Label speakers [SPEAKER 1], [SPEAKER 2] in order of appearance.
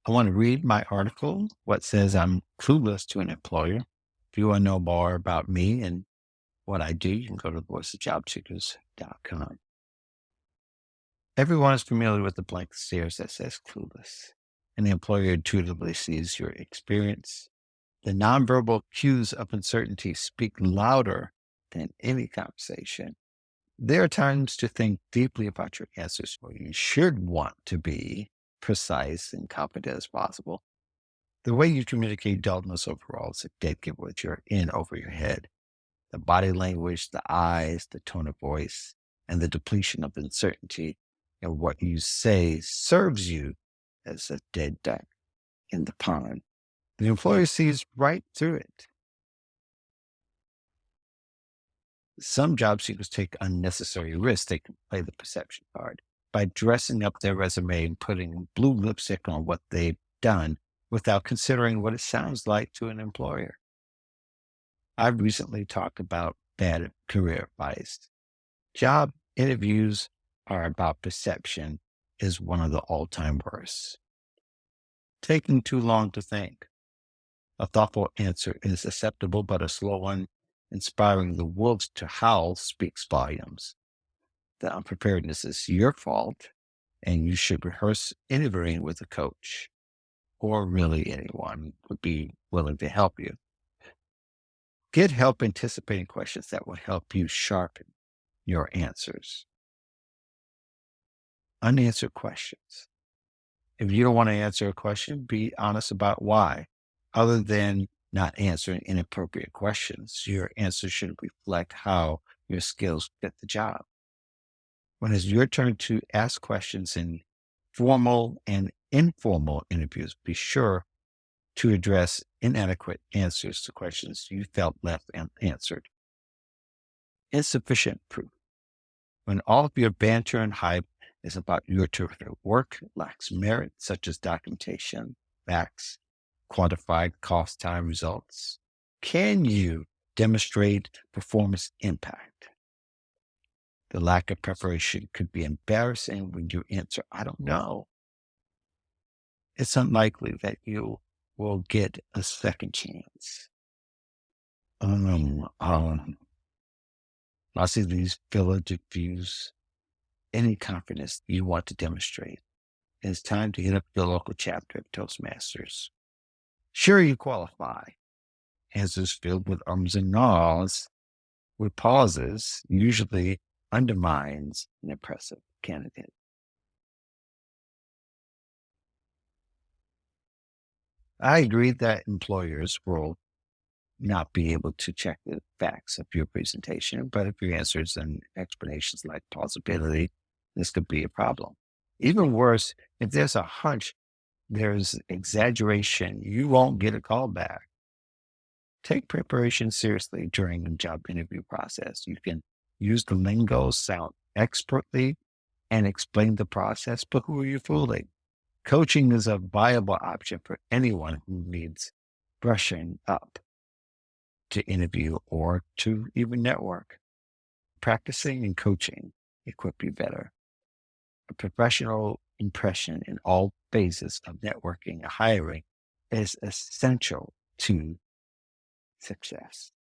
[SPEAKER 1] I want to read my article, what says I'm clueless to an employer. If you want to know more about me and what I do, you can go to voiceofjobseekers.com. Everyone is familiar with the blank stares that says clueless, and the employer intuitively sees your experience. The nonverbal cues of uncertainty speak louder than any conversation. There are times to think deeply about your answers, or you should want to be precise and confident as possible. The way you communicate dullness overall is a dead giveaway. You're in over your head. The body language, the eyes, the tone of voice, and the depletion of uncertainty in what you say serves you as a dead duck in the pond. The employer sees right through it. Some job seekers take unnecessary risks. They can play the perception card by dressing up their resume and putting blue lipstick on what they've done without considering what it sounds like to an employer. I've recently talked about bad career advice. Job interviews are about perception is one of the all-time worst. Taking too long to think. A thoughtful answer is acceptable, but a slow one inspiring the wolves to howl speaks volumes. The unpreparedness is your fault, and you should rehearse interviewing with a coach, or really anyone would be willing to help you. Get help anticipating questions that will help you sharpen your answers. Unanswered questions. If you don't want to answer a question, be honest about why. Other than not answering inappropriate questions, your answer should reflect how your skills fit the job. When it's your turn to ask questions in formal and informal interviews, be sure to address inadequate answers to questions you felt left unanswered. Insufficient proof. When all of your banter and hype is about your terrific work lacks merit, such as documentation, facts, quantified cost time results, can you demonstrate performance impact? The lack of preparation could be embarrassing when you answer, I don't know. It's unlikely that you will get a second chance. Lots of these filler diffuse any confidence you want to demonstrate. It's time to hit up your local chapter of Toastmasters. Sure, you qualify. Answers filled with ums and ahs, with pauses, usually undermines an impressive candidate. I agree that employers will not be able to check the facts of your presentation, but if your answers and explanations lack plausibility, this could be a problem. Even worse, if there's a hunch there's exaggeration, you won't get a call back. Take preparation seriously during the job interview process. You can use the lingo, sound expertly, and explain the process, but who are you fooling? Coaching is a viable option for anyone who needs brushing up to interview or to even network. Practicing and coaching equip you better. A professional impression in all phases of networking and hiring is essential to success.